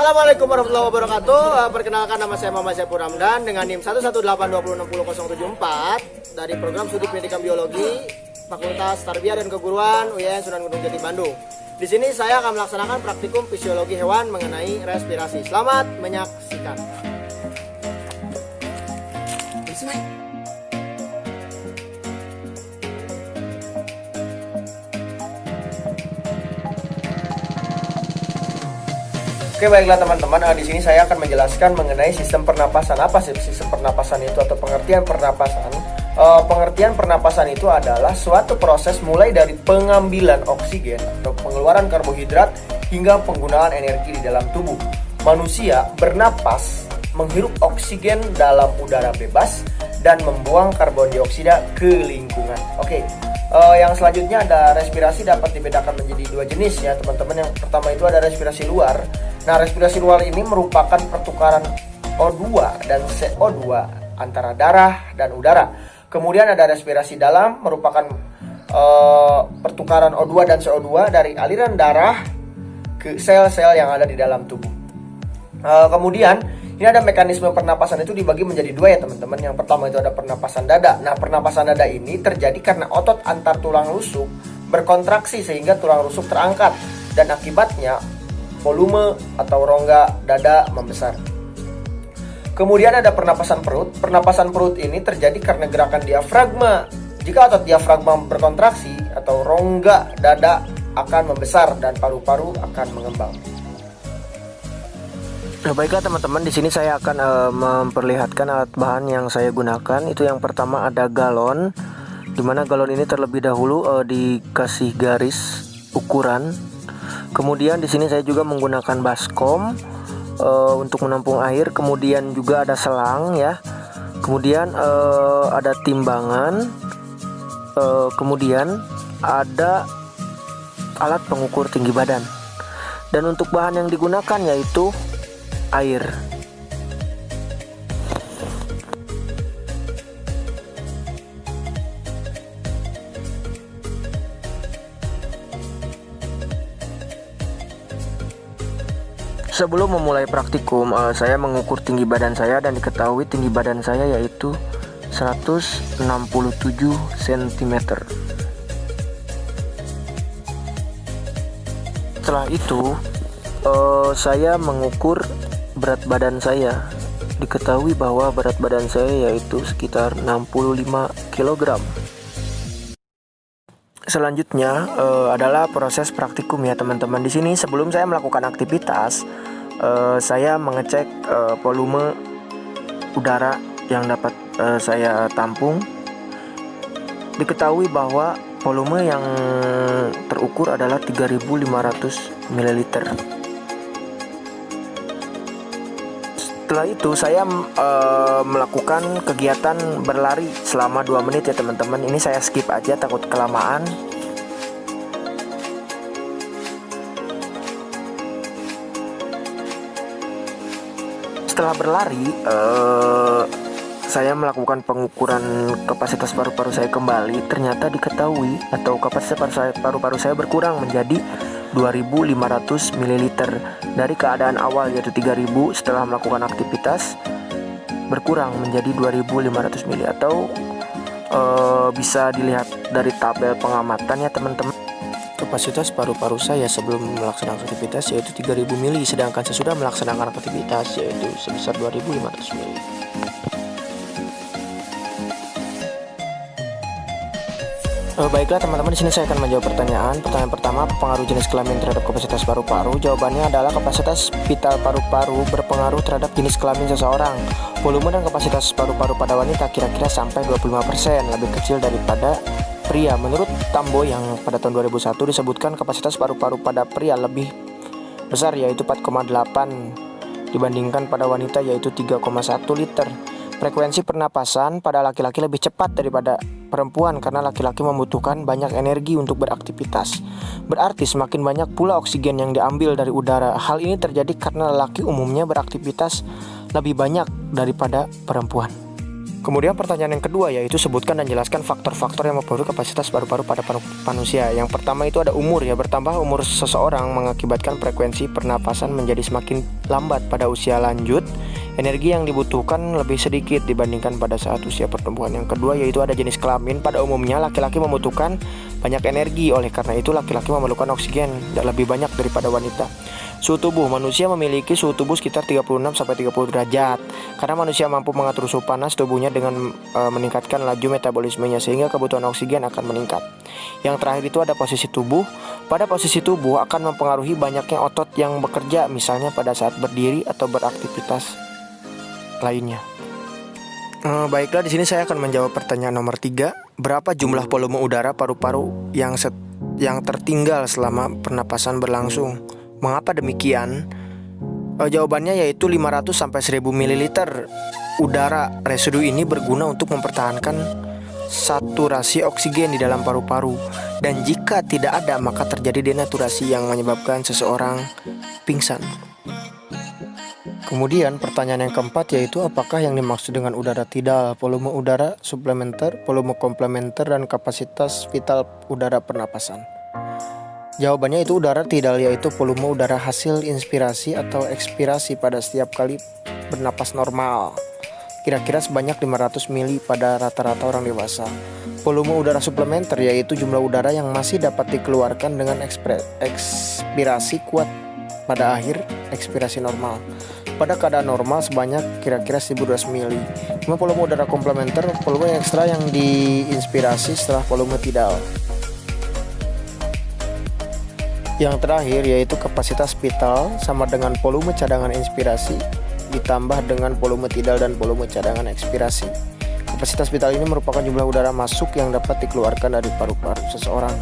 Assalamualaikum warahmatullahi wabarakatuh. Perkenalkan, nama saya Muhammad Saiful Ramdan dengan NIM 11820606004 dari program studi pendidikan biologi Fakultas Tarbiyah dan Keguruan UIN Sunan Gunung Jati Bandung. Di sini saya akan melaksanakan praktikum fisiologi hewan mengenai respirasi. Selamat menyaksikan. Oke, baiklah teman-teman, di sini saya akan menjelaskan mengenai sistem pernapasan. Apa sih sistem pernapasan itu atau pengertian pernapasan? Pengertian pernapasan itu adalah suatu proses mulai dari pengambilan oksigen atau pengeluaran karbohidrat hingga penggunaan energi di dalam tubuh. Manusia bernapas menghirup oksigen dalam udara bebas dan membuang karbon dioksida ke lingkungan. Oke. Yang selanjutnya ada respirasi, dapat dibedakan menjadi dua jenis ya teman-teman. Yang pertama itu ada respirasi luar. Nah, respirasi luar ini merupakan pertukaran O2 dan CO2 antara darah dan udara. Kemudian ada respirasi dalam, merupakan pertukaran O2 dan CO2 dari aliran darah ke sel-sel yang ada di dalam tubuh. Kemudian ini ada mekanisme pernapasan itu dibagi menjadi dua ya teman-teman. Yang pertama itu ada pernapasan dada. Nah, pernapasan dada ini terjadi karena otot antar tulang rusuk berkontraksi sehingga tulang rusuk terangkat dan akibatnya volume atau rongga dada membesar. Kemudian ada pernapasan perut. Pernapasan perut ini terjadi karena gerakan diafragma. Jika otot diafragma berkontraksi atau rongga dada akan membesar dan paru-paru akan mengembang. Nah, baiklah teman-teman, di sini saya akan memperlihatkan alat bahan yang saya gunakan. Itu yang pertama ada galon, dimana galon ini terlebih dahulu dikasih garis ukuran. Kemudian di sini saya juga menggunakan baskom untuk menampung air. Kemudian juga ada selang ya. Kemudian ada timbangan. Kemudian ada alat pengukur tinggi badan. Dan untuk bahan yang digunakan yaitu air. Sebelum memulai praktikum, saya mengukur tinggi badan saya dan diketahui tinggi badan saya yaitu 167 cm. Setelah itu, saya mengukur berat badan saya. Diketahui bahwa berat badan saya yaitu sekitar 65 kg. Selanjutnya adalah proses praktikum ya teman-teman. Di sini sebelum saya melakukan aktivitas, saya mengecek volume udara yang dapat saya tampung. Diketahui bahwa volume yang terukur adalah 3.500 ml. Setelah itu saya melakukan kegiatan berlari selama 2 menit ya teman-teman. Ini saya skip aja takut kelamaan. Setelah berlari, saya melakukan pengukuran kapasitas paru-paru saya kembali. Ternyata diketahui atau kapasitas paru-paru saya berkurang menjadi 2.500 ml dari keadaan awal yaitu 3.000. Setelah melakukan aktivitas berkurang menjadi 2.500 ml atau bisa dilihat dari tabel pengamatan ya teman-teman. Kapasitas paru-paru saya sebelum melaksanakan aktivitas yaitu 3.000 ml, sedangkan sesudah melaksanakan aktivitas yaitu sebesar 2.500 ml. Baiklah teman-teman, di sini saya akan menjawab pertanyaan. Pertanyaan pertama, pengaruh jenis kelamin terhadap kapasitas paru-paru. Jawabannya adalah kapasitas vital paru-paru berpengaruh terhadap jenis kelamin seseorang. Volume dan kapasitas paru-paru pada wanita kira-kira sampai 25%, lebih kecil daripada pria. Menurut Tambo yang pada tahun 2001 disebutkan kapasitas paru-paru pada pria lebih besar yaitu 4,8 dibandingkan pada wanita yaitu 3,1 liter. Frekuensi pernapasan pada laki-laki lebih cepat daripada perempuan karena laki-laki membutuhkan banyak energi untuk beraktivitas. Berarti semakin banyak pula oksigen yang diambil dari udara. Hal ini terjadi karena laki umumnya beraktivitas lebih banyak daripada perempuan. Kemudian pertanyaan yang kedua yaitu sebutkan dan jelaskan faktor-faktor yang mempengaruhi kapasitas paru-paru pada manusia. Yang pertama itu ada umur ya. Bertambah umur seseorang mengakibatkan frekuensi pernapasan menjadi semakin lambat pada usia lanjut. Energi yang dibutuhkan lebih sedikit dibandingkan pada saat usia pertumbuhan. Yang kedua yaitu ada jenis kelamin. Pada umumnya laki-laki membutuhkan banyak energi. Oleh karena itu laki-laki memerlukan oksigen lebih banyak daripada wanita. Suhu tubuh. Manusia memiliki suhu tubuh sekitar 36-30 derajat. Karena manusia mampu mengatur suhu panas tubuhnya dengan meningkatkan laju metabolismenya sehingga kebutuhan oksigen akan meningkat. Yang terakhir itu ada posisi tubuh. Pada posisi tubuh akan mempengaruhi banyaknya otot yang bekerja, misalnya pada saat berdiri atau beraktivitas lainnya. Baiklah, di sini saya akan menjawab pertanyaan nomor 3. Berapa jumlah volume udara paru-paru yang tertinggal selama pernapasan berlangsung? Mengapa demikian? Jawabannya yaitu 500-1000 ml udara residu ini berguna untuk mempertahankan saturasi oksigen di dalam paru-paru. Dan jika tidak ada, maka terjadi denaturasi yang menyebabkan seseorang pingsan. Kemudian pertanyaan yang keempat yaitu apakah yang dimaksud dengan udara tidal, volume udara suplementer, volume komplementer, dan kapasitas vital udara pernapasan? Jawabannya itu udara tidal yaitu volume udara hasil inspirasi atau ekspirasi pada setiap kali bernapas normal, kira-kira sebanyak 500 mili pada rata-rata orang dewasa. Volume udara suplementer yaitu jumlah udara yang masih dapat dikeluarkan dengan ekspirasi kuat pada akhir ekspirasi normal. Pada keadaan normal sebanyak kira-kira 1200 mili. Volume udara komplementer, volume ekstra yang diinspirasi setelah volume tidal. Yang terakhir yaitu kapasitas vital sama dengan volume cadangan inspirasi ditambah dengan volume tidal dan volume cadangan ekspirasi. Kapasitas vital ini merupakan jumlah udara masuk yang dapat dikeluarkan dari paru-paru seseorang.